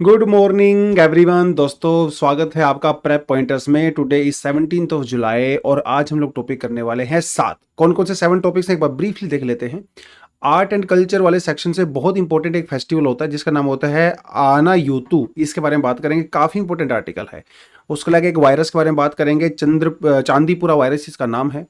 Good morning everyone दोस्तों, स्वागत है आपका प्रेप पॉइंटर्स में। Today is 17th of July और आज हम लोग टॉपिक करने वाले हैं 7। कौन कौन से 7 टॉपिक्स हैं एक बार ब्रीफली देख लेते हैं। आर्ट एंड कल्चर वाले सेक्शन से बहुत इंपॉर्टेंट एक फेस्टिवल होता है जिसका नाम होता है आना यूतु। इसके बारे में बात करेंगे, काफी इंपॉर्टेंट आर्टिकल है। उसके अलावा एक वायरस के बारे में बात करेंगे, चांदीपुरा वायरस इसका नाम है।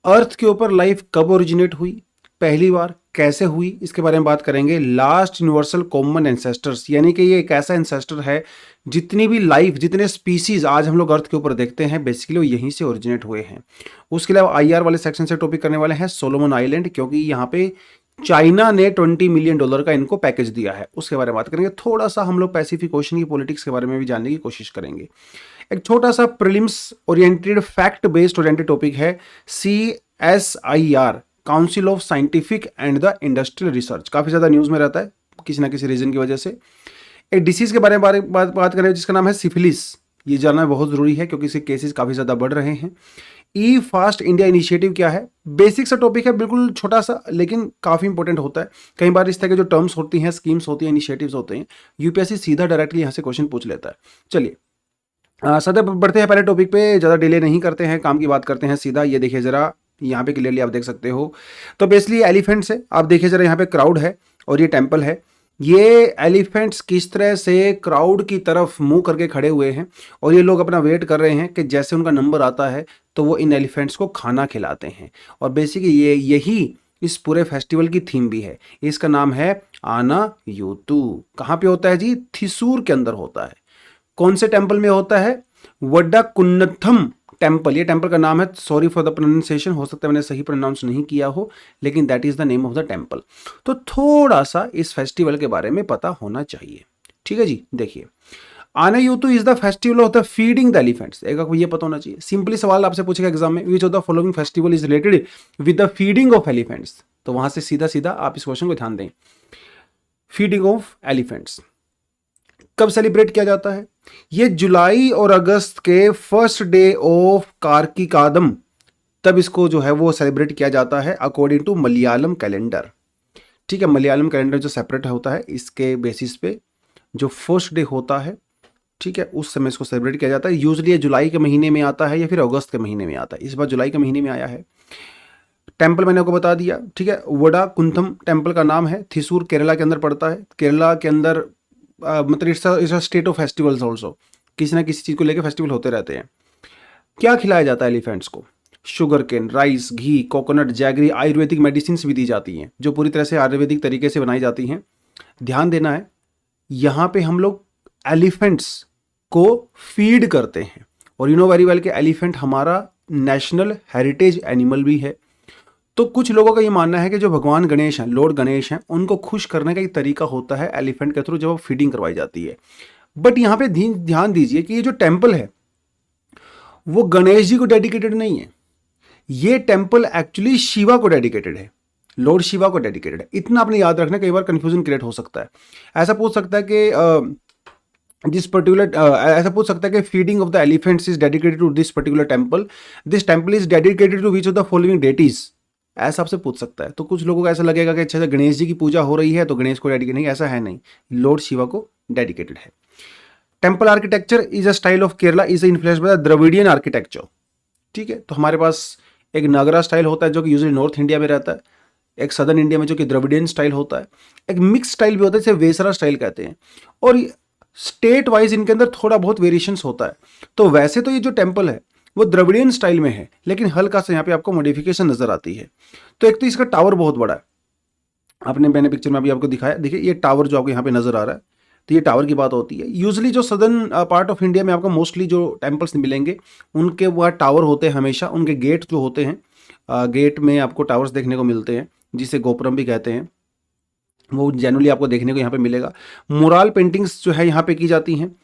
अर्थ के ऊपर लाइफ कब ओरिजिनेट हुई, पहली बार कैसे हुई, इसके बारे में बात करेंगे। लास्ट यूनिवर्सल कॉमन एंसेस्टर्स, यानी कि ये एक ऐसा एंसेस्टर है जितनी भी लाइफ, जितने स्पीसीज आज हम लोग अर्थ के ऊपर देखते हैं, बेसिकली वो यहीं से ओरिजिनेट हुए हैं। उसके अलावा आईआर वाले सेक्शन से टॉपिक करने वाले हैं सोलोमन आइलैंड, क्योंकि यहाँ पे चाइना ने $20 मिलियन का इनको पैकेज दिया है। उसके बारे में बात करेंगे। थोड़ा सा हम लोग पैसिफिक ओशन की पॉलिटिक्स के बारे में भी जानने की कोशिश करेंगे। एक छोटा सा prelims oriented, fact based oriented topic है CSIR, council of scientific and the industrial research. काफी ज्यादा न्यूज में रहता है किसी ना किसी रीजन की वजह से। एक डिसीज के बारे में बात करें जिसका नाम है सिफिलिस। ये जानना बहुत जरूरी है क्योंकि इसके केसेस काफी ज्यादा बढ़ रहे हैं। ई फास्ट इंडिया इनिशिएटिव क्या है, बेसिक सा टॉपिक है, बिल्कुल छोटा सा, लेकिन काफी इंपॉर्टेंट होता है। कई बार इस तरह के जो टर्म्स होती हैं, स्कीम्स होती हैं, इनिशिएटिव्स होते हैं, यूपीएससी सीधा डायरेक्टली यहाँ से क्वेश्चन पूछ लेता है। चलिए सदा बढ़ते हैं पहले टॉपिक पे, ज़्यादा डिले नहीं करते हैं, काम की बात करते हैं सीधा। ये देखिए ज़रा, यहाँ पे क्लियरली आप देख सकते हो। तो बेसिकली एलिफेंट्स है, आप देखिए ज़रा, यहाँ पे क्राउड है और ये टेम्पल है। ये एलिफेंट्स किस तरह से क्राउड की तरफ मुंह करके खड़े हुए हैं और ये लोग अपना वेट कर रहे हैं कि जैसे उनका नंबर आता है तो वो इन एलिफेंट्स को खाना खिलाते हैं। और बेसिकली यही इस पूरे फेस्टिवल की थीम भी है। इसका नाम है आना यूतु। कहाँ पे होता है जी? थिसूर के अंदर होता है। कौन से टेंपल में होता है? वड्डाकुन्नथम टेंपल, ये टेंपल का नाम है। सॉरी फॉर द प्रोनाउंसिएशन, हो सकता है मैंने सही प्रोनाउंस नहीं किया हो, लेकिन that is the name of the temple. तो थोड़ा सा इस फेस्टिवल के बारे में पता होना चाहिए। ठीक है जी, देखिए, Aanayoottu is the festival of the feeding the elephants. एक आपको ये पता होना चाहिए। सिंपली सवाल आपसे पूछेगा एग्जाम में, विच of the following festival is related with the feeding of elephants. तो वहां से सीधा सीधा आप इस क्वेश्चन को ध्यान दें। फीडिंग ऑफ एलिफेंट्स कब सेलिब्रेट किया जाता है? ये जुलाई और अगस्त के फर्स्ट डे ऑफ कार्तिकादम, तब इसको जो है वो सेलिब्रेट किया जाता है अकॉर्डिंग टू मलयालम कैलेंडर। ठीक है, मलयालम कैलेंडर जो सेपरेट होता है, इसके बेसिस पे जो फर्स्ट डे होता है, ठीक है, उस समय इसको सेलिब्रेट किया जाता है। यूजली ये जुलाई के महीने में आता है या फिर अगस्त के महीने में आता है। इस बार जुलाई के महीने में आया है। टेम्पल मैंने आपको बता दिया, ठीक है, वडा कुंथम टेम्पल का नाम है। थिसूर केरला के अंदर पड़ता है। केरला के अंदर मतलब it's a state of festivals also. किसी ना किसी चीज़ को लेकर फेस्टिवल होते रहते हैं। क्या खिलाया जाता है एलिफेंट्स को? शुगर केन, राइस, घी, कोकोनट, जैगरी, आयुर्वेदिक मेडिसिन भी दी जाती हैं जो पूरी तरह से आयुर्वेदिक तरीके से बनाई जाती हैं। ध्यान देना है, यहाँ पे हम लोग एलिफेंट्स को फीड करते हैं। और यू नो वेरी वेल कि एलिफेंट हमारा नेशनल हेरिटेज एनिमल भी है। तो कुछ लोगों का ये मानना है कि जो भगवान गणेश हैं, लॉर्ड गणेश हैं, उनको खुश करने का एक तरीका होता है एलिफेंट के थ्रू जब फीडिंग करवाई जाती है। बट यहाँ पे ध्यान दीजिए कि ये जो टेम्पल है वो गणेश जी को डेडिकेटेड नहीं है। ये टेम्पल एक्चुअली शिवा को डेडिकेटेड है, लॉर्ड शिवा को डेडिकेटेड है। इतना आपने याद रखना, कई बार कंफ्यूजन क्रिएट हो सकता है। ऐसा पूछ सकता है कि ऐसा पूछ सकता है कि feeding of the elephants is dedicated to this particular temple. This temple is dedicated to which of the following deities. ऐसा आपसे पूछ सकता है। तो कुछ लोगों को ऐसा लगेगा कि अच्छा गणेश जी की पूजा हो रही है तो गणेश को डेडिकेट, नहीं, ऐसा है नहीं, लॉर्ड शिवा को डेडिकेटेड है। Temple architecture is a style of Kerala, is influenced by the Dravidian architecture. ठीक है, तो हमारे पास एक नागरा स्टाइल होता है जो कि यूजुअली नॉर्थ इंडिया में रहता है, एक सदर्न इंडिया में जो कि द्रविडियन स्टाइल होता है, एक मिक्स स्टाइल भी होता है जिसे वेसरा स्टाइल कहते हैं, और स्टेट वाइज इनके अंदर थोड़ा बहुत वेरिएशंस होता है। तो वैसे तो ये जो टेम्पल है वो द्रविडियन स्टाइल में है, लेकिन हल्का सा यहाँ पे आपको मॉडिफिकेशन नजर आती है। तो एक तो इसका टावर बहुत बड़ा है, आपने मैंने पिक्चर में अभी आपको दिखाया, देखिए ये टावर जो आपको यहाँ पे नजर आ रहा है, तो ये टावर की बात होती है। यूजुअली जो सदर्न पार्ट ऑफ इंडिया में आपको मोस्टली जो टेम्पल्स मिलेंगे उनके वह टावर होते हैं हमेशा। उनके गेट जो होते हैं, गेट में आपको टावर्स देखने को मिलते हैं जिसे गोपुरम भी कहते हैं, वो जनरली आपको देखने को यहाँ पे मिलेगा। मुराल पेंटिंग्स जो है यहाँ पे की जाती हैं।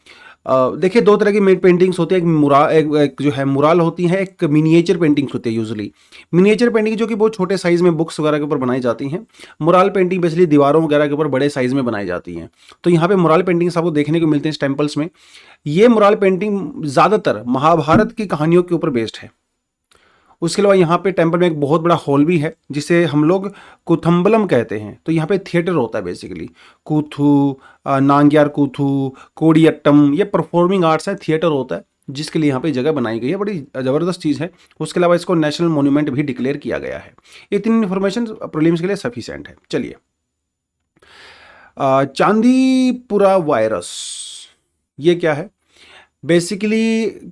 देखिए दो तरह की पेंटिंग्स होती है, एक जो है मुराल होती है, एक मिनिएचर पेंटिंग्स होती है। यूजुअली मिनिएचर पेंटिंग जो कि बहुत छोटे साइज में बुक्स वगैरह के ऊपर बनाई जाती हैं। मुराल पेंटिंग बेसिकली दीवारों वगैरह के ऊपर बड़े साइज में बनाई जाती हैं। तो यहाँ पे मुराल पेंटिंग्स आपको देखने को मिलते हैं इस टेम्पल्स में। ये मुराल पेंटिंग ज़्यादातर महाभारत की कहानियों के ऊपर बेस्ड है उसके अलावा यहाँ पे टेम्पल में एक बहुत बड़ा हॉल भी है जिसे हम लोग कुथम्बलम कहते हैं। तो यहाँ पे थिएटर होता है बेसिकली, कूथू, नांग्यार कूथू, कोडियट्टम, ये परफॉर्मिंग आर्ट्स है, थिएटर होता है जिसके लिए यहाँ पे जगह बनाई गई है। बड़ी ज़बरदस्त चीज़ है। उसके अलावा इसको नेशनल मोन्यूमेंट भी डिक्लेयर किया गया है। इतनी इन्फॉर्मेशन प्रीलिम्स के लिए सफिशिएंट है। चलिए, चांदीपुरा वायरस ये क्या है? बेसिकली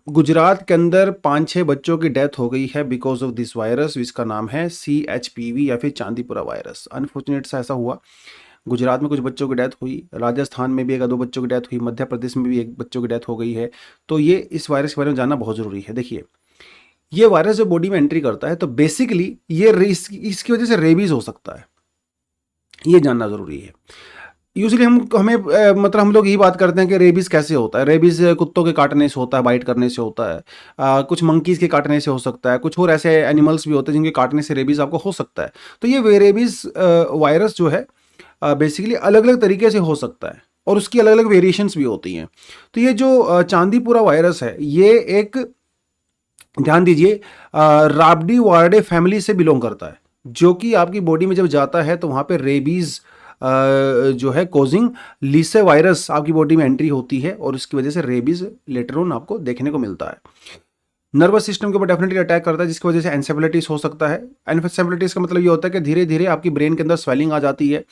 गुजरात के अंदर 5-6 बच्चों की डेथ हो गई है बिकॉज ऑफ दिस वायरस, जिसका नाम है CHPV या फिर चांदीपुरा वायरस। अनफॉर्चुनेट सा ऐसा हुआ, गुजरात में कुछ बच्चों की डेथ हुई, राजस्थान में भी 1-2 बच्चों की डेथ हुई, मध्य प्रदेश में भी 1 बच्चों की डेथ हो गई है। तो ये इस वायरस के बारे में जानना बहुत ज़रूरी है। देखिए, ये वायरस जो बॉडी में एंट्री करता है तो बेसिकली ये इसकी वजह से रेबीज हो सकता है, ये जानना ज़रूरी है। यूजली मतलब हम लोग यही बात करते हैं कि रेबीज कैसे होता है। रेबीज कुत्तों के काटने से होता है, बाइट करने से होता है, कुछ मंकीज़ के काटने से हो सकता है, कुछ और ऐसे एनिमल्स भी होते हैं जिनके काटने से रेबीज आपको हो सकता है। तो ये रेबीज वायरस जो है बेसिकली अलग अलग तरीके से हो सकता है और उसकी अलग अलग वेरिएशंस भी होती हैं। तो ये जो चांदीपुरा वायरस है, ये एक, ध्यान दीजिए, राब्डी वार्डे फैमिली से बिलोंग करता है, जो कि आपकी बॉडी में जब जाता है तो वहाँ पे रेबीज जो है कोजिंग लीसे वायरस आपकी बॉडी में एंट्री होती है और उसकी वजह से रेबीज लेटर ऑन आपको देखने को मिलता है। नर्वस सिस्टम के ऊपर डेफिनेटली अटैक करता है, जिसकी वजह से एनसेफेलाइटिस हो सकता है। एनसेफेलाइटिस का मतलब ये होता है कि धीरे धीरे आपकी ब्रेन के अंदर स्वेलिंग आ जाती है,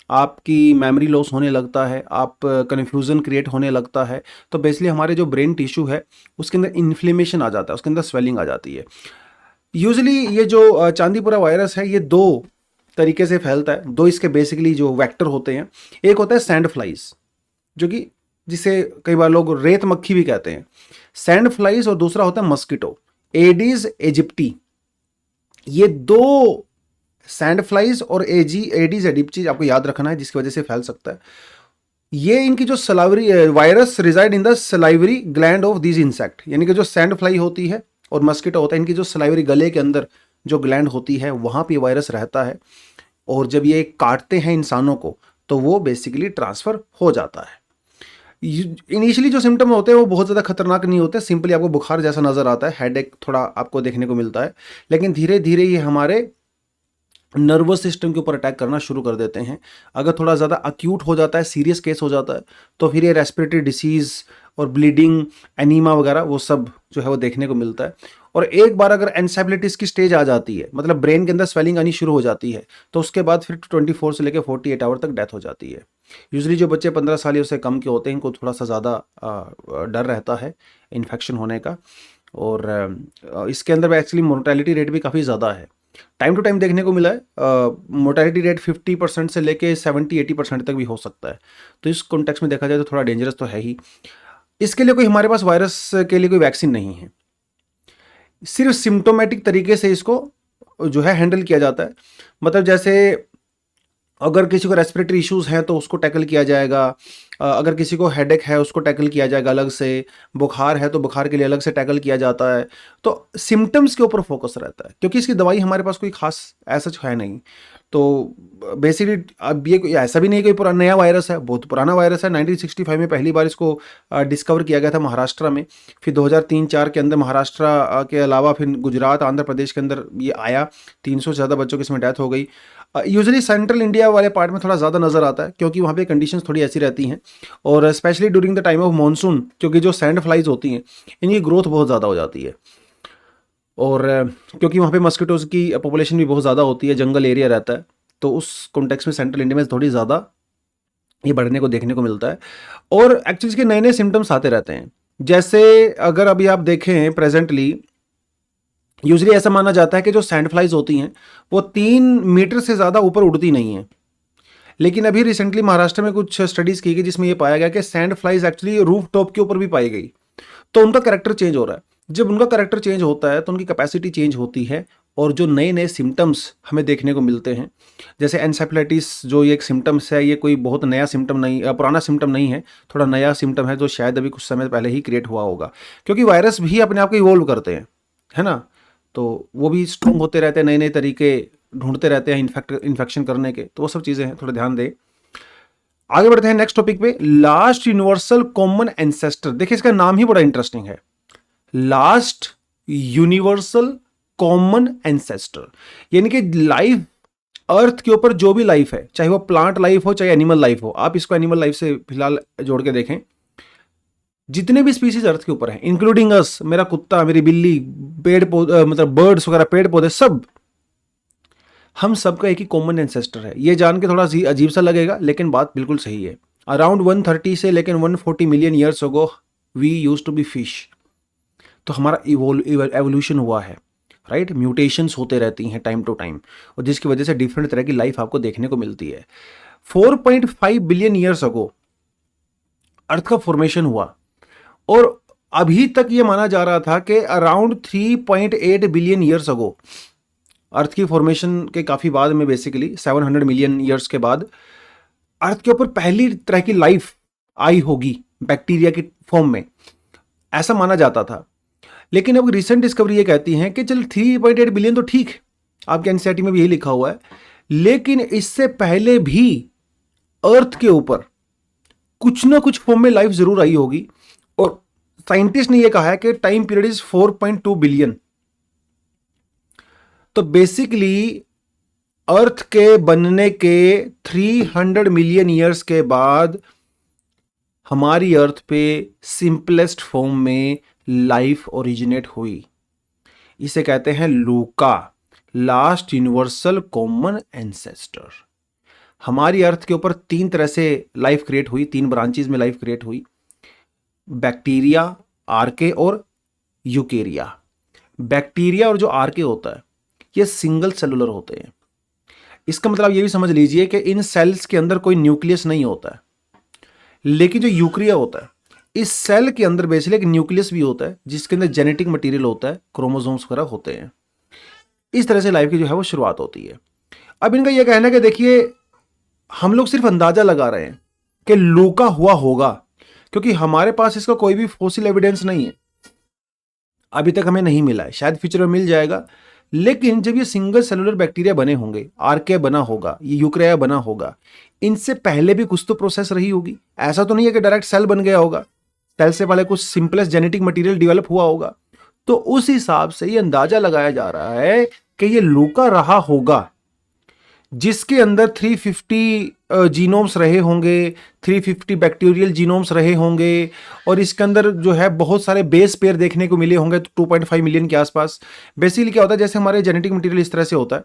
आपकी मेमोरी लॉस होने लगता है, आप कन्फ्यूज़न क्रिएट होने लगता है। तो बेसिकली हमारे जो ब्रेन टिश्यू है उसके अंदर इन्फ्लेमेशन आ जाता है, उसके अंदर स्वेलिंग आ जाती है। यूजुअली ये जो चांदीपुरा वायरस है ये 2 तरीके से फैलता है। 2 इसके बेसिकली जो वेक्टर होते हैं, एक होता है सैंड फ्लाइज, जो कि जिसे कई बार लोग रेत मक्खी भी कहते हैं, सैंड फ्लाइज, और दूसरा होता है मस्कीटो, एडीज एजिप्टी। ये 2 सैंड फ्लाइज और एडीज एजिप्टी आपको याद रखना है, जिसकी वजह से फैल सकता है। ये इनकी जो salivary virus reside in the salivary gland of these insect, यानी कि जो सैंड फ्लाई होती है और मस्कीटो होता है, इनकी जो सलाइवरी गले के अंदर जो ग्लैंड होती है वहाँ पे वायरस रहता है, और जब ये काटते हैं इंसानों को तो वो बेसिकली ट्रांसफ़र हो जाता है। इनिशियली जो सिम्टम होते हैं वो बहुत ज़्यादा खतरनाक नहीं होते, सिंपली आपको बुखार जैसा नज़र आता है, हेडेक थोड़ा आपको देखने को मिलता है, लेकिन धीरे धीरे ये हमारे नर्वस सिस्टम के ऊपर अटैक करना शुरू कर देते हैं। अगर थोड़ा ज़्यादा अक्यूट हो जाता है, सीरियस केस हो जाता है, तो फिर ये रेस्पिरेटरी डिसीज़ और ब्लीडिंग, एनीमा वगैरह वो सब जो है वो देखने को मिलता है। और एक बार अगर एनसेफेलाइटिस की स्टेज आ जाती है, मतलब ब्रेन के अंदर स्वेलिंग आनी शुरू हो जाती है, तो उसके बाद फिर 24 से लेकर 48 आवर तक डेथ हो जाती है। यूजुअली जो बच्चे 15 साल या उससे कम के होते हैं, इनको थोड़ा सा ज़्यादा डर रहता है इन्फेक्शन होने का, और इसके अंदर एक्चुअली मोर्टेलिटी रेट भी काफ़ी ज़्यादा है। टाइम टू टाइम देखने को मिला है, मोर्टेलिटी रेट 50% से लेके 70-80% तक भी हो सकता है। तो इस कॉन्टेक्स्ट में देखा जाए तो थोड़ा डेंजरस तो है ही। इसके लिए कोई हमारे पास वायरस के लिए कोई वैक्सीन नहीं है, सिर्फ सिम्टोमेटिक तरीके से इसको जो है हैंडल किया जाता है। मतलब जैसे अगर किसी को रेस्पिरेटरी इश्यूज़ हैं तो उसको टैकल किया जाएगा, अगर किसी को हेडेक है उसको टैकल किया जाएगा अलग से, बुखार है तो बुखार के लिए अलग से टैकल किया जाता है। तो सिम्टम्स के ऊपर फोकस रहता है, क्योंकि इसकी दवाई हमारे पास कोई खास ऐसा है नहीं। तो बेसिकली अब ये ऐसा भी नहीं कोई पुराना नया वायरस है, बहुत पुराना वायरस है। 1965 में पहली बार इसको डिस्कवर किया गया था महाराष्ट्र में, फिर 2003-4 के अंदर महाराष्ट्र के अलावा फिर गुजरात, आंध्र प्रदेश के अंदर ये आया। 300 से ज़्यादा बच्चों की इसमें डेथ हो गई। यूजुअली सेंट्रल इंडिया वाले पार्ट में थोड़ा ज़्यादा नज़र आता है, क्योंकि वहाँ पे कंडीशंस थोड़ी ऐसी रहती हैं, और specially during the time of monsoon, क्योंकि जो सैंड फ्लाइज होती हैं इनकी ग्रोथ बहुत ज़्यादा हो जाती है, और क्योंकि वहाँ पे मस्कीटोज़ की पॉपुलेशन भी बहुत ज़्यादा होती है, जंगल एरिया रहता है, तो उस कॉन्टेक्स्ट में सेंट्रल इंडिया में थोड़ी ज़्यादा ये बढ़ने को देखने को मिलता है। और एक्चुअली इसके नए नए सिम्टम्स आते रहते हैं। जैसे अगर अभी आप देखें प्रेजेंटली, यूजुअली ऐसा माना जाता है कि जो सैंड फ्लाइज होती हैं वो 3 मीटर से ज़्यादा ऊपर उड़ती नहीं हैं, लेकिन अभी रिसेंटली महाराष्ट्र में कुछ स्टडीज़ की गई जिसमें ये पाया गया कि sand flies actually roof top के ऊपर भी पाई गई। तो उनका कैरेक्टर चेंज हो रहा है। जब उनका कैरेक्टर चेंज होता है तो उनकी कैपेसिटी चेंज होती है, और जो नए नए सिम्टम्स हमें देखने को मिलते हैं, जैसे एनसेफेलाइटिस जो ये एक सिम्टम्स है, ये कोई बहुत नया सिम्टम नहीं, पुराना सिम्टम नहीं है, थोड़ा नया सिम्टम है जो शायद अभी कुछ समय पहले ही क्रिएट हुआ होगा, क्योंकि वायरस भी अपने आप को इवॉल्व करते हैं, है ना। तो वो भी स्ट्रॉन्ग होते रहते हैं, नए नए तरीके ढूंढते रहते हैं इन्फेक्शन करने के। तो वो सब चीज़ें हैं, थोड़ा ध्यान दें। आगे बढ़ते हैं नेक्स्ट टॉपिक पे, लास्ट यूनिवर्सल कॉमन एंसेस्टर। देखिए इसका नाम ही बड़ा इंटरेस्टिंग है, लास्ट यूनिवर्सल कॉमन एंसेस्टर, यानी कि लाइफ, अर्थ के ऊपर जो भी लाइफ है, चाहे वो प्लांट लाइफ हो चाहे एनिमल लाइफ हो, आप इसको एनिमल लाइफ से फिलहाल जोड़ के देखें, जितने भी स्पीसीज अर्थ के ऊपर हैं, इंक्लूडिंग अस, मेरा कुत्ता, मेरी बिल्ली, पेड़ पौधे, मतलब बर्ड्स वगैरह, पेड़ पौधे, सब, हम सबका एक ही कॉमन एंसेस्टर है। ये जान के थोड़ा अजीब सा लगेगा, लेकिन बात बिल्कुल सही है। अराउंड 130 से लेकिन 140 million years ago we use to be fish. तो हमारा एवोल्यूशन हुआ है, राइट। म्यूटेशंस होते रहती हैं टाइम टू टाइम, और जिसकी वजह से डिफरेंट तरह की लाइफ आपको देखने को मिलती है। 4.5 बिलियन ईयर्स अगो अर्थ का फॉर्मेशन हुआ, और अभी तक ये माना जा रहा था कि अराउंड 3.8 बिलियन ईयर्स अगो, अर्थ की फॉर्मेशन के काफी बाद में, बेसिकली 700 मिलियन ईयर्स के बाद, अर्थ के ऊपर पहली तरह की लाइफ आई होगी बैक्टीरिया की फॉर्म में, ऐसा माना जाता था। लेकिन अब रिसेंट डिस्कवरी ये कहती है कि चल 3.8 बिलियन तो ठीक, आपके एनसीईआरटी में भी यही लिखा हुआ है, लेकिन इससे पहले भी अर्थ के ऊपर कुछ ना कुछ फॉर्म में लाइफ जरूर आई होगी, और साइंटिस्ट ने यह कहा है कि टाइम पीरियड इज 4.2 बिलियन। तो बेसिकली अर्थ के बनने के 300 मिलियन ईयर्स के बाद हमारी अर्थ पे सिंपलेस्ट फॉर्म में लाइफ ओरिजिनेट हुई। इसे कहते हैं लूका, लास्ट यूनिवर्सल कॉमन एंसेस्टर। हमारी अर्थ के ऊपर 3 तरह से लाइफ क्रिएट हुई, 3 ब्रांचेस में लाइफ क्रिएट हुई, बैक्टीरिया, आर्के और यूकेरिया। बैक्टीरिया और जो आर्के होता है ये सिंगल सेलुलर होते हैं। इसका मतलब ये भी समझ लीजिए कि इन सेल्स के अंदर कोई न्यूक्लियस नहीं होता है, लेकिन जो यूकेरिया होता है, इस सेल के अंदर बेसिकली एक न्यूक्लियस भी होता है, जिसके अंदर जेनेटिक मटेरियल होता है, क्रोमोसोम्स वगैरह होते हैं। इस तरह से लाइफ की जो है वो शुरुआत होती है। अब इनका यह कहना है कि देखिए, हम लोग सिर्फ अंदाजा लगा रहे हैं कि लूका हुआ होगा, क्योंकि हमारे पास इसका कोई भी फॉसिल एविडेंस नहीं है, अभी तक हमें नहीं मिला है, शायद फ्यूचर में मिल जाएगा। लेकिन जब ये सिंगल सेलुलर बैक्टीरिया बने होंगे, आर्के बना होगा, ये यूकेरिया बना होगा, इनसे पहले भी कुछ तो प्रोसेस रही होगी। ऐसा तो नहीं है कि डायरेक्ट सेल बन गया होगा, सेल से पहले कुछ सिंपलेस्ट जेनेटिक मटेरियल डेवलप हुआ होगा। तो उस हिसाब से ये अंदाजा लगाया जा रहा है कि ये लूका रहा होगा, जिसके अंदर 350 जीनोम्स रहे होंगे, 350 बैक्टीरियल जीनोम्स रहे होंगे, और इसके अंदर जो है बहुत सारे बेस पेयर देखने को मिले होंगे 2.5 मिलियन के आसपास। बेसिकली क्या होता है, जैसे हमारे जेनेटिक मटेरियल इस तरह से होता है,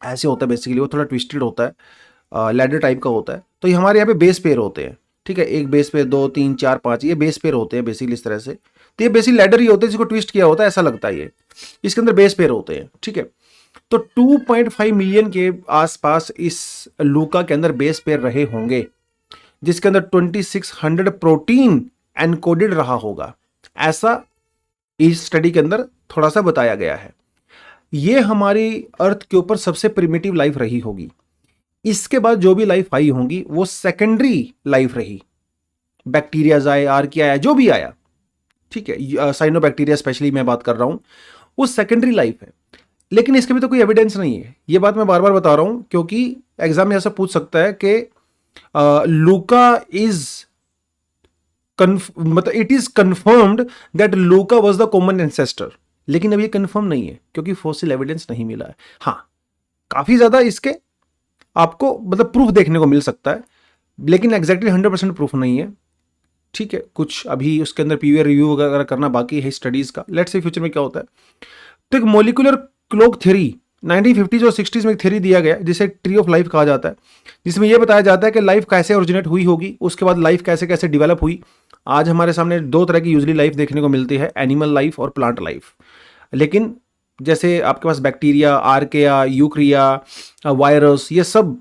ऐसे होता है बेसिकली, वो थोड़ा ट्विस्टेड होता है, लैडर टाइप का होता है। तो ये हमारे यहाँ पे बेस पेयर होते हैं, ठीक है, एक बेस पेयर, 2 3 4 5, ये बेस पेयर होते हैं बेसिकली इस तरह से। तो ये बेसिकली लैडर ही होते हैं जिसको ट्विस्ट किया होता है, ऐसा लगता है ये, इसके अंदर बेस पेयर होते हैं, ठीक है। तो 2.5 मिलियन के आसपास इस लूका के अंदर बेस पेयर रहे होंगे, जिसके अंदर 2600 प्रोटीन एनकोडेड रहा होगा, ऐसा इस स्टडी के अंदर थोड़ा सा बताया गया है। ये हमारी अर्थ के ऊपर सबसे प्रिमिटिव लाइफ रही होगी। इसके बाद जो भी लाइफ आई होंगी वो सेकेंडरी लाइफ रही, बैक्टीरियाज आए, आर्किया आया, जो भी आया, ठीक है, साइनोबैक्टीरिया स्पेशली मैं बात कर रहा हूं, वो सेकेंडरी लाइफ है। लेकिन इसके भी तो कोई एविडेंस नहीं है। ये बात मैं बार बार बता रहा हूं क्योंकि एग्जाम में ऐसा पूछ सकता है कि लूका इज मतलब it is confirmed that Luka was the common ancestor, लेकिन अब ये कंफर्म नहीं है क्योंकि फॉसिल एविडेंस नहीं मिला है। हाँ, काफी ज्यादा इसके आपको मतलब प्रूफ देखने को मिल सकता है, लेकिन एग्जैक्टली 100% प्रूफ नहीं है, ठीक है। कुछ अभी उसके अंदर पीवीआर रिव्यू वगैरह करना बाकी है स्टडीज का, लेट्स से फ्यूचर में क्या होता है। तो एक मोलिकुलर क्लॉक थ्योरी 1950s और 60s में एक थ्योरी दिया गया जिसे ट्री ऑफ लाइफ कहा जाता है, जिसमें यह बताया जाता है कि लाइफ कैसे ओरिजिनेट हुई होगी, उसके बाद लाइफ कैसे कैसे डेवलप हुई। आज हमारे सामने 2 तरह की यूजली लाइफ देखने को मिलती है, एनिमल लाइफ और प्लांट लाइफ। लेकिन जैसे आपके पास बैक्टीरिया, आर्किया, यूकेरिया, वायरस, ये सब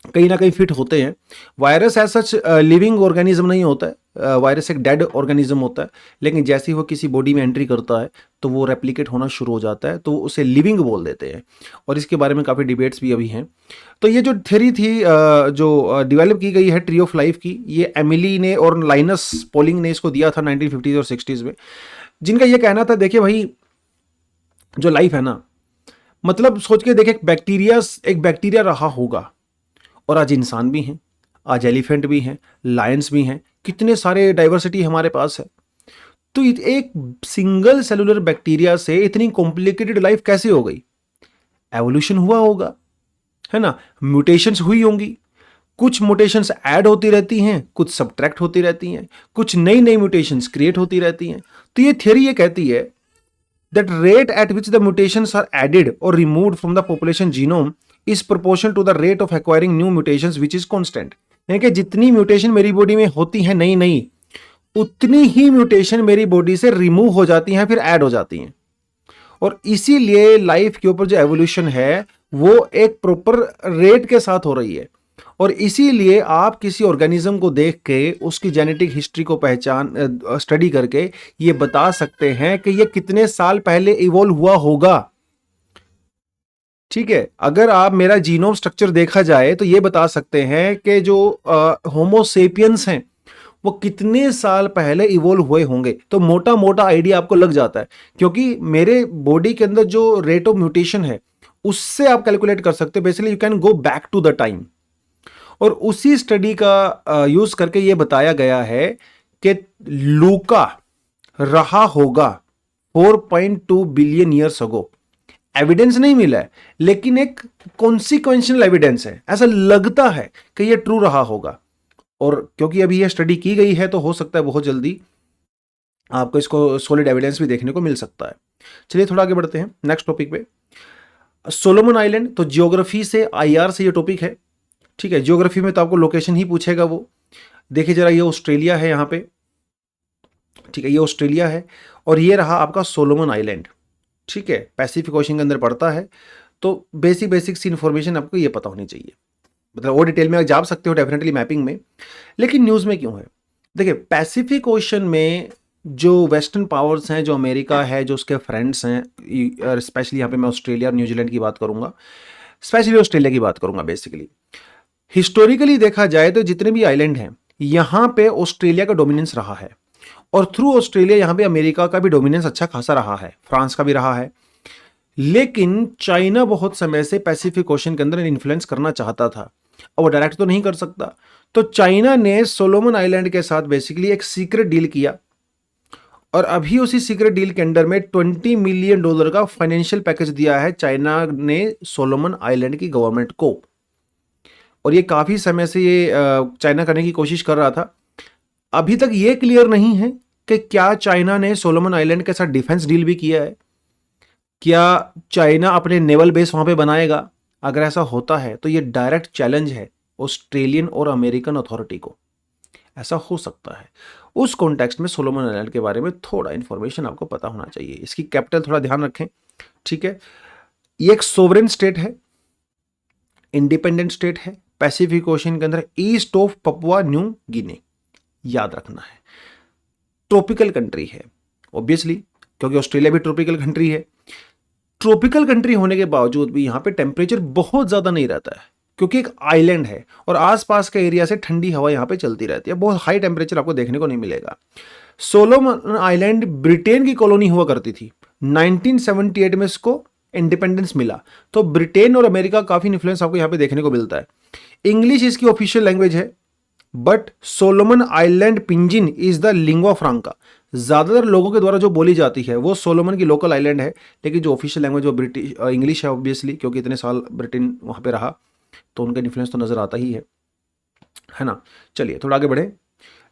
कहीं ना कहीं फिट होते हैं। Virus as such living organism नहीं होता है, वायरस एक डेड ऑर्गेनिज्म होता है, लेकिन जैसे ही वो किसी बॉडी में एंट्री करता है तो वो रेप्लिकेट होना शुरू हो जाता है, तो उसे लिविंग बोल देते हैं, और इसके बारे में काफ़ी डिबेट्स भी अभी हैं। तो ये जो थ्योरी थी जो डेवलप की गई है ट्री ऑफ लाइफ की, ये एमिली ने और लाइनस पॉलिंग ने इसको दिया था 1950s और 60s में, जिनका ये कहना था, देखिए भाई, जो लाइफ है ना, मतलब सोच के देखिए, एक बैक्टीरिया रहा होगा, और आज इंसान भी हैं, आज एलिफेंट भी हैं, लायंस भी हैं, कितने सारे डाइवर्सिटी हमारे पास है। तो एक सिंगल सेलुलर बैक्टीरिया से इतनी कॉम्प्लिकेटेड लाइफ कैसे हो गई? एवोल्यूशन हुआ होगा, है ना, म्यूटेशंस हुई होंगी, कुछ म्यूटेशंस ऐड होती रहती हैं, कुछ सब्ट्रैक्ट होती रहती हैं, कुछ नई नई म्यूटेशंस क्रिएट होती रहती हैं। तो ये थियरी ये कहती है that rate at which the mutations are added or removed from the population genome is proportional to the rate of acquiring new mutations which is constant। यानी कि जितनी म्यूटेशन मेरी बॉडी में होती है नई नई, उतनी ही म्यूटेशन मेरी बॉडी से रिमूव हो जाती हैं, फिर ऐड हो जाती हैं। और इसीलिए लाइफ के ऊपर जो एवोल्यूशन है वो एक प्रॉपर रेट के साथ हो रही है। और इसीलिए आप किसी ऑर्गेनिज्म को देख के उसकी जेनेटिक हिस्ट्री को स्टडी करके ये बता सकते हैं कि ये कितने साल पहले इवॉल्व हुआ होगा। ठीक है, अगर आप मेरा जीनोम स्ट्रक्चर देखा जाए तो ये बता सकते हैं कि जो होमोसेपियंस हैं वो कितने साल पहले इवॉल्व हुए होंगे। तो मोटा मोटा आइडिया आपको लग जाता है, क्योंकि मेरे बॉडी के अंदर जो रेट ऑफ म्यूटेशन है उससे आप कैलकुलेट कर सकते हो। Basically you can go back to the time. और उसी स्टडी का यूज करके यह बताया गया है कि लूका रहा होगा 4.2 बिलियन ईयर्स अगो। एविडेंस नहीं मिला है, लेकिन एक कॉन्सिक्वेंशियल एविडेंस है, ऐसा लगता है कि यह ट्रू रहा होगा। और क्योंकि अभी यह स्टडी की गई है तो हो सकता है बहुत जल्दी आपको इसको सॉलिड एविडेंस भी देखने को मिल सकता है। चलिए थोड़ा आगे बढ़ते हैं नेक्स्ट टॉपिक पे, सोलोमन आइलैंड। तो जियोग्राफी से IR से ये टॉपिक है। ठीक है, जियोग्राफी में तो आपको लोकेशन ही पूछेगा वो। देखिए जरा, ये ऑस्ट्रेलिया है यहाँ पे। ठीक है, ये ऑस्ट्रेलिया है और ये रहा आपका सोलोमन आइलैंड। ठीक है, पैसिफिक ओशन के अंदर पड़ता है। तो बेसिक सी इंफॉर्मेशन आपको ये पता होनी चाहिए। मतलब और डिटेल में आप जा सकते हो डेफिनेटली मैपिंग में, लेकिन न्यूज़ में क्यों है? देखिए, पैसिफिक ओशन में जो वेस्टर्न पावर्स हैं, जो अमेरिका है, जो उसके फ्रेंड्स हैं, स्पेशली यहाँ पे मैं ऑस्ट्रेलिया और न्यूजीलैंड की बात करूँगा, स्पेशली ऑस्ट्रेलिया की बात करूँगा। बेसिकली हिस्टोरिकली देखा जाए तो जितने भी आइलैंड हैं यहाँ पे ऑस्ट्रेलिया का डोमिनेंस रहा है, और थ्रू ऑस्ट्रेलिया यहाँ पे अमेरिका का भी डोमिनेंस अच्छा खासा रहा है, फ्रांस का भी रहा है। लेकिन चाइना बहुत समय से पैसिफिक ओशन के अंदर इन्फ्लुएंस करना चाहता था, और वो डायरेक्ट तो नहीं कर सकता। तो चाइना ने सोलोमन आइलैंड के साथ बेसिकली एक सीक्रेट डील किया, और अभी उसी सीक्रेट डील के अंडर में $20 मिलियन का फाइनेंशियल पैकेज दिया है चाइना ने सोलोमन आइलैंड की गवर्नमेंट को। और ये काफी समय से ये चाइना करने की कोशिश कर रहा था। अभी तक ये क्लियर नहीं है कि क्या चाइना ने सोलोमन आइलैंड के साथ डिफेंस डील भी किया है, क्या चाइना अपने नेवल बेस वहां पे बनाएगा। अगर ऐसा होता है तो ये डायरेक्ट चैलेंज है ऑस्ट्रेलियन और अमेरिकन अथॉरिटी को। ऐसा हो सकता है। उस कॉन्टेक्स्ट में सोलोमन आइलैंड के बारे में थोड़ा इंफॉर्मेशन आपको पता होना चाहिए। इसकी कैपिटल थोड़ा ध्यान रखें। ठीक है, ये एक सोवरेन स्टेट है, इंडिपेंडेंट स्टेट है, पैसिफिक ओशन के अंदर east of Papua New Guinea, याद रखना है। ट्रॉपिकल कंट्री है ऑब्वियसली, क्योंकि ऑस्ट्रेलिया भी ट्रॉपिकल कंट्री है। ट्रॉपिकल कंट्री होने के बावजूद भी यहाँ पे टेम्परेचर बहुत ज्यादा नहीं रहता है, क्योंकि एक आइलैंड है और आसपास के एरिया से ठंडी हवा यहाँ पे चलती रहती है। बहुत हाई टेम्परेचर आपको देखने को नहीं मिलेगा। सोलोमन आइलैंड ब्रिटेन की कॉलोनी हुआ करती थी। 1978 में इसको इंडिपेंडेंस मिला, तो ब्रिटेन और अमेरिका काफी इन्फ्लुएंस आपको यहाँ पे देखने को मिलता है। इंग्लिश इसकी ऑफिशियल लैंग्वेज है, but Solomon island Pijin is the lingua franca. ज्यादातर लोगों के द्वारा जो बोली जाती है वो सोलोमन की लोकल आइलैंड है, लेकिन जो ऑफिशियल लैंग्वेज वो ब्रिटिश इंग्लिश है ऑब्वियसली, क्योंकि इतने साल ब्रिटेन वहां पे रहा तो उनका इन्फ्लुएंस तो नजर आता ही है ना। चलिए थोड़ा आगे बढ़े।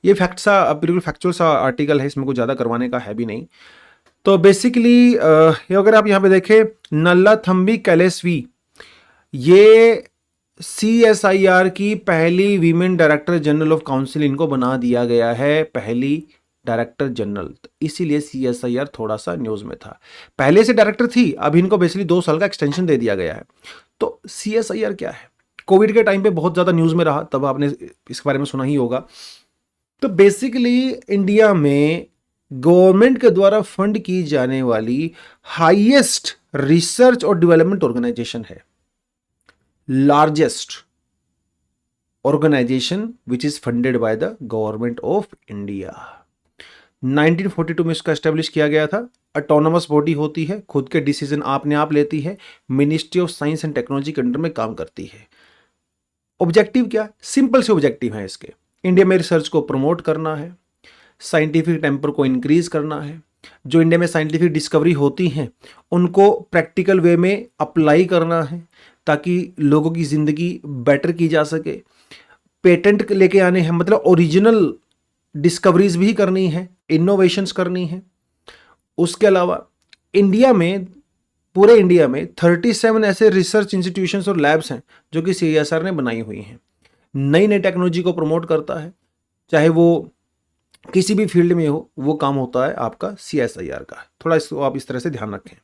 ये फैक्ट सा बिल्कुल फैक्चुअल सा आर्टिकल है, इसमें कुछ ज्यादा करवाने का है भी नहीं। तो बेसिकली अगर आप यहाँ पे देखें, नल्लाथम्बी कैलेस्वी, ये CSIR की पहली women director general of council इनको बना दिया गया है, पहली डायरेक्टर जनरल। तो इसीलिए CSIR थोड़ा सा न्यूज में था। पहले से डायरेक्टर थी, अभी इनको बेसिकली 2 साल का एक्सटेंशन दे दिया गया है। तो CSIR क्या है? कोविड के टाइम पे बहुत ज्यादा न्यूज में रहा, तब आपने इसके बारे में सुना ही होगा। तो बेसिकली इंडिया में गवर्नमेंट के द्वारा फंड की जाने वाली हाईएस्ट रिसर्च और डेवलपमेंट ऑर्गेनाइजेशन है, largest organisation which is funded by the government of India. 1942 में इसका एस्टेब्लिश किया गया था। ऑटोनोमस बॉडी होती है, खुद के डिसीजन आपने आप लेती है, ministry of science and technology के अंडर में काम करती है। ऑब्जेक्टिव क्या? सिंपल से ऑब्जेक्टिव है इसके। इंडिया में रिसर्च को प्रमोट करना है, साइंटिफिक टेम्पर को इंक्रीज करना है, जो इंडिया में साइंटिफिक डिस्कवरी होती हैं उनको प्रैक्टिकल वे में अप्लाई करना है ताकि लोगों की ज़िंदगी बेटर की जा सके। पेटेंट लेके आने हैं, मतलब ओरिजिनल डिस्कवरीज भी करनी है, इनोवेशंस करनी है। उसके अलावा इंडिया में, पूरे इंडिया में 37 ऐसे रिसर्च इंस्टीट्यूशंस और लैब्स हैं जो कि CSR ने बनाई हुई हैं। नई नई टेक्नोलॉजी को प्रमोट करता है, चाहे वो किसी भी फील्ड में हो, वो काम होता है आपका CSIR का। थोड़ा इसको आप इस तरह से ध्यान रखें।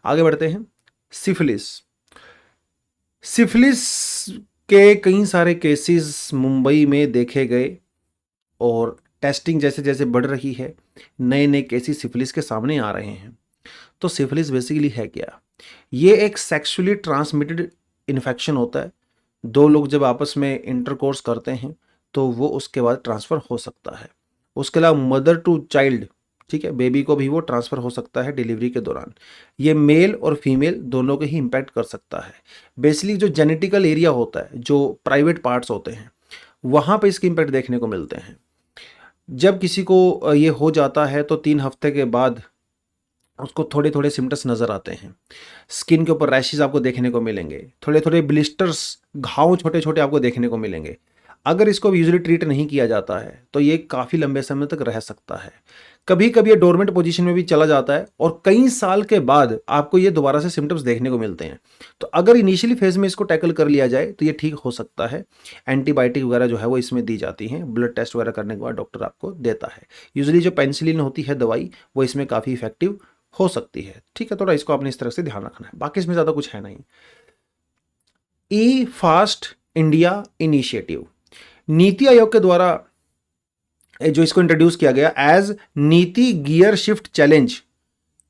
आगे बढ़ते हैं। सिफिलिस। सिफिलिस के कई सारे केसेस मुंबई में देखे गए और टेस्टिंग जैसे जैसे बढ़ रही है, नए नए केसेस सिफिलिस के सामने आ रहे हैं। तो सिफिलिस बेसिकली है क्या? ये एक सेक्सुअली ट्रांसमिटेड इन्फेक्शन होता है। दो लोग जब आपस में इंटरकोर्स करते हैं तो वो उसके बाद ट्रांसफ़र हो सकता है। उसके अलावा मदर टू चाइल्ड, ठीक है, बेबी को भी वो ट्रांसफ़र हो सकता है डिलीवरी के दौरान। ये मेल और फीमेल दोनों को ही इम्पैक्ट कर सकता है। बेसिकली जो जेनेटिकल एरिया होता है, जो प्राइवेट पार्ट्स होते हैं, वहाँ पे इसके इम्पैक्ट देखने को मिलते हैं। जब किसी को ये हो जाता है तो 3 हफ्ते के बाद उसको थोड़े थोड़े सिम्टम्स नज़र आते हैं। स्किन के ऊपर रैशेज आपको देखने को मिलेंगे, थोड़े थोड़े ब्लिस्टर्स, घाव छोटे छोटे आपको देखने को मिलेंगे। अगर इसको यूजुअली ट्रीट नहीं किया जाता है तो ये काफ़ी लंबे समय तक रह सकता है। कभी कभी ये डोरमेंट पोजीशन में भी चला जाता है और कई साल के बाद आपको ये दोबारा से सिम्टम्स देखने को मिलते हैं। तो अगर इनिशियली फेज में इसको टैकल कर लिया जाए तो ये ठीक हो सकता है। एंटीबायोटिक वगैरह जो है वो इसमें दी जाती हैं, ब्लड टेस्ट वगैरह करने के बाद डॉक्टर आपको देता है। यूजुअली जो पेनिसिलिन होती है दवाई, वो इसमें काफ़ी इफेक्टिव हो सकती है। ठीक है, थोड़ा इसको आपने इस तरह से ध्यान रखना है, बाकी इसमें ज़्यादा कुछ है नहीं। ई fast India initiative, NITI Aayog के द्वारा जो इसको इंट्रोड्यूस किया गया एज नीति गियर शिफ्ट चैलेंज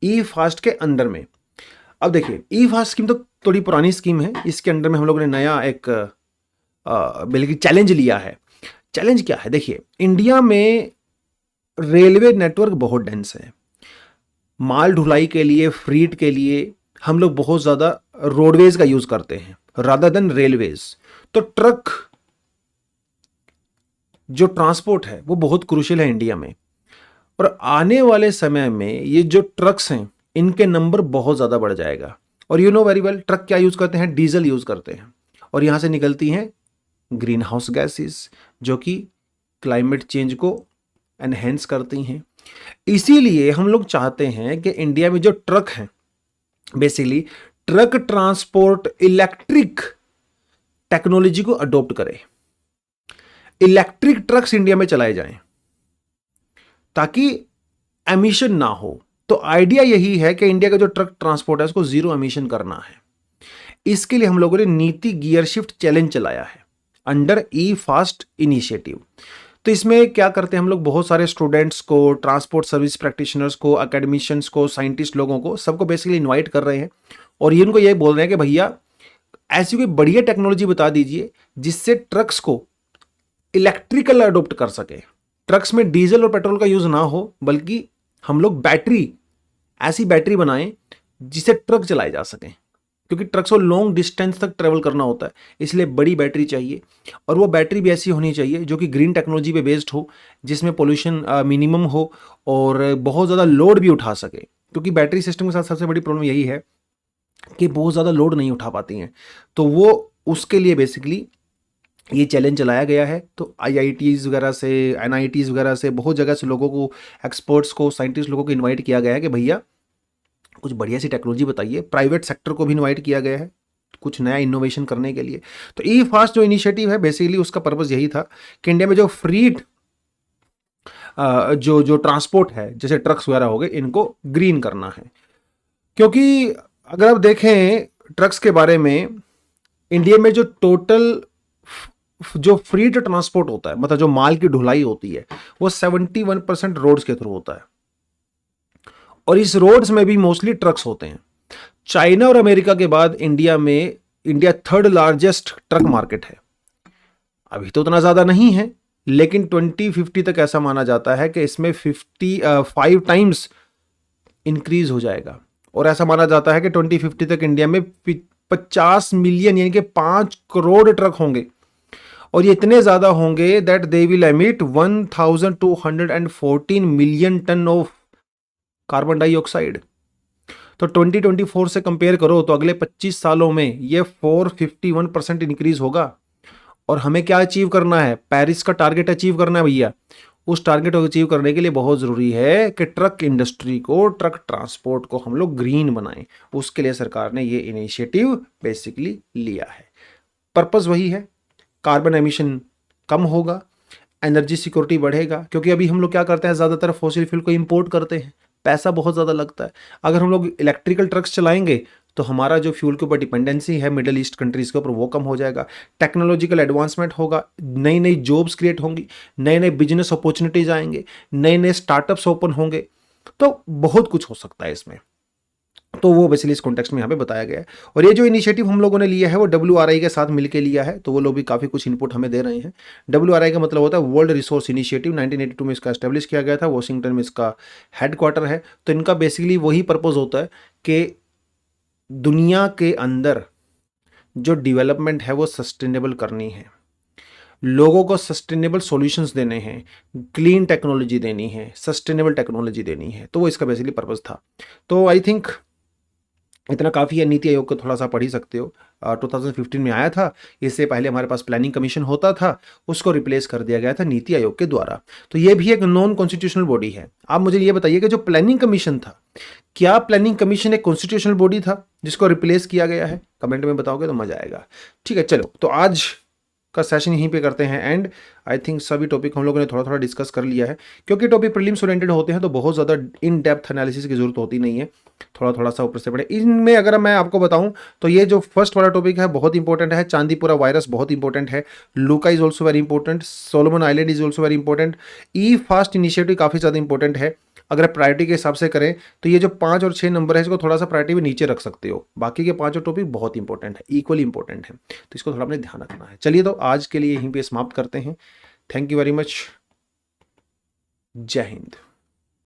ई फास्ट के अंडर में। अब देखिए, ई फास्ट स्कीम तो थोड़ी पुरानी स्कीम है, इसके अंडर में हम लोगों ने नया एक बल्कि चैलेंज लिया है। चैलेंज क्या है? देखिए, इंडिया में रेलवे नेटवर्क बहुत डेंस है। माल ढुलाई के लिए, फ्रीट के लिए हम लोग बहुत ज़्यादा रोडवेज का यूज़ करते हैं रादर देन रेलवेज। तो ट्रक जो ट्रांसपोर्ट है वो बहुत क्रूशियल है इंडिया में, और आने वाले समय में ये जो ट्रक्स हैं इनके नंबर बहुत ज़्यादा बढ़ जाएगा। और you know very well, truck क्या यूज़ करते हैं? डीजल यूज़ करते हैं, और यहाँ से निकलती हैं ग्रीन हाउस गैसेस जो कि क्लाइमेट चेंज को एनहेंस करती हैं। इसीलिए हम लोग चाहते हैं कि इंडिया में जो ट्रक हैं, basically truck transport electric technology को अडॉप्ट करे। इलेक्ट्रिक ट्रक्स इंडिया में चलाए जाएं ताकि एमिशन ना हो। तो आइडिया यही है कि इंडिया का जो ट्रक ट्रांसपोर्ट है उसको जीरो एमिशन करना है। इसके लिए हम लोगों ने नीति गियर शिफ्ट चैलेंज चलाया है अंडर ई फास्ट इनिशिएटिव। तो इसमें क्या करते हैं हम लोग? बहुत सारे स्टूडेंट्स को, ट्रांसपोर्ट सर्विस प्रैक्टिशनर्स को, एकेडमिशियंस को, साइंटिस्ट लोगों को, सबको बेसिकली इनवाइट कर रहे हैं और ये उनको ये बोल रहे हैं कि भैया ऐसी कोई बढ़िया टेक्नोलॉजी बता दीजिए जिससे ट्रक्स को इलेक्ट्रिकल अडोप्ट कर सके। ट्रक्स में डीजल और पेट्रोल का यूज ना हो, बल्कि हम लोग बैटरी, ऐसी बैटरी बनाएं जिसे ट्रक चलाए जा सकें, क्योंकि ट्रक्स को लॉन्ग डिस्टेंस तक ट्रेवल करना होता है, इसलिए बड़ी बैटरी चाहिए। और वो बैटरी भी ऐसी होनी चाहिए जो कि ग्रीन टेक्नोलॉजी पे बेस्ड हो, जिसमें पोल्यूशन मिनिमम हो और बहुत ज़्यादा लोड भी उठा सके। क्योंकि बैटरी सिस्टम के साथ सबसे बड़ी प्रॉब्लम यही है कि बहुत ज़्यादा लोड नहीं उठा पाती हैं। तो वो उसके लिए बेसिकली ये चैलेंज चलाया गया है। तो IITs वगैरह से, NITs वगैरह से, बहुत जगह से लोगों को, एक्सपर्ट्स को, साइंटिस्ट लोगों को इन्वाइट किया गया है कि भैया कुछ बढ़िया सी टेक्नोलॉजी बताइए। प्राइवेट सेक्टर को भी इनवाइट किया गया है कुछ नया इनोवेशन करने के लिए। तो ई फास्ट जो इनिशिएटिव है, बेसिकली उसका पर्पस यही था कि इंडिया में जो फ्रीट जो ट्रांसपोर्ट है, जैसे ट्रक्स वगैरह हो गए, इनको ग्रीन करना है। क्योंकि अगर आप देखें ट्रक्स के बारे में, इंडिया में जो टोटल जो फ्रीट ट्रांसपोर्ट होता है, मतलब जो माल की ढुलाई होती है, वो 71% रोड्स के थ्रू होता है, और इस रोड्स में भी मोस्टली ट्रक्स होते हैं। चाइना और अमेरिका के बाद India third largest truck market है। अभी तो उतना ज़्यादा नहीं है, लेकिन 2050 तक ऐसा माना जाता है कि इसमें 55 टाइम्स इंक्रीज हो जाएगा। और ऐसा माना जाता है कि 2050 तक इंडिया में 50 मिलियन यानी कि 5 करोड़ ट्रक होंगे। और ये इतने ज़्यादा होंगे that they will emit 1214 million ton of carbon dioxide. तो 2024 से कंपेयर करो तो अगले 25 सालों में ये 451% इंक्रीज होगा। और हमें क्या अचीव करना है? पेरिस का टारगेट अचीव करना है भैया। उस टारगेट को अचीव करने के लिए बहुत ज़रूरी है कि ट्रक इंडस्ट्री को, ट्रक ट्रांसपोर्ट को हम लोग ग्रीन बनाएं। उसके लिए सरकार ने ये इनिशिएटिव बेसिकली लिया है। पर्पस वही है, कार्बन एमिशन कम होगा, एनर्जी सिक्योरिटी बढ़ेगा। क्योंकि अभी हम लोग क्या करते हैं, ज़्यादातर फॉसिल फ्यूल को इंपोर्ट करते हैं, पैसा बहुत ज़्यादा लगता है। अगर हम लोग इलेक्ट्रिकल ट्रक्स चलाएंगे तो हमारा जो फ्यूल के ऊपर डिपेंडेंसी है मिडिल ईस्ट कंट्रीज़ के ऊपर, वो कम हो जाएगा। टेक्नोलॉजिकल एडवांसमेंट होगा, नई नई जॉब्स क्रिएट होंगी, नए नए बिजनेस अपॉर्चुनिटीज आएंगे, नए नए स्टार्टअप्स ओपन होंगे। तो बहुत कुछ हो सकता है इसमें। तो वो बेसिकली इस कॉन्टेक्स्ट में यहाँ पे बताया गया है। और ये जो इनिशिएटिव हम लोगों ने लिया है वो WRI के साथ मिलकर लिया है, तो वो लोग भी काफ़ी कुछ इनपुट हमें दे रहे हैं। WRI का मतलब होता है वर्ल्ड रिसोर्स इनिशिएटिव। 1982 में इसका एस्टेब्लिश किया गया था, वॉशिंगटन में इसका हेडक्वार्टर है। तो इनका बेसिकली वही पर्पज़ होता है कि दुनिया के अंदर जो डेवलपमेंट है वो सस्टेनेबल करनी है, लोगों को सस्टेनेबल सॉल्यूशंस देने हैं, क्लीन टेक्नोलॉजी देनी है, सस्टेनेबल टेक्नोलॉजी देनी है। तो वो इसका बेसिकली पर्पज़ था। तो आई थिंक इतना काफ़ी है। नीति आयोग को थोड़ा सा पढ़ ही सकते हो। 2015 में आया था। इससे पहले हमारे पास प्लानिंग कमीशन होता था, उसको रिप्लेस कर दिया गया था नीति आयोग के द्वारा। तो ये भी एक नॉन कॉन्स्टिट्यूशनल बॉडी है। आप मुझे ये बताइए कि जो प्लानिंग कमीशन था, क्या प्लानिंग कमीशन एक कॉन्स्टिट्यूशनल बॉडी था जिसको रिप्लेस किया गया है? कमेंट में बताओगे तो मजा आएगा। ठीक है, चलो तो आज का सेशन यहीं पे करते हैं एंड। आई थिंक सभी टॉपिक हम लोगों ने थोड़ा थोड़ा डिस्कस कर लिया है। क्योंकि टॉपिक प्रीलिम्स ओरिएंटेड होते हैं तो बहुत ज़्यादा इन डेप्थ एनालिसिस की जरूरत होती नहीं है, थोड़ा थोड़ा सा ऊपर से पढ़े। इनमें अगर मैं आपको बताऊं तो ये जो फर्स्ट वाला टॉपिक है बहुत इंपॉर्टेंट है, चांदीपुरा वायरस बहुत इंपॉर्टेंट है, लूका is also very important, Solomon island is also very important, E fast initiative काफ़ी ज़्यादा इंपॉर्टेंट है। अगर प्रायोरिटी के हिसाब से करें तो ये जो 5 और 6 नंबर है इसको थोड़ा सा प्रायोरिटी में नीचे रख सकते हो। बाकी के 5 टॉपिक बहुत इंपॉर्टेंट है, इक्वली इंपॉर्टेंट है, तो इसको थोड़ा अपने ध्यान रखना है। चलिए तो आज के लिए यहीं पे समाप्त करते हैं। Thank you very much. जय हिंद।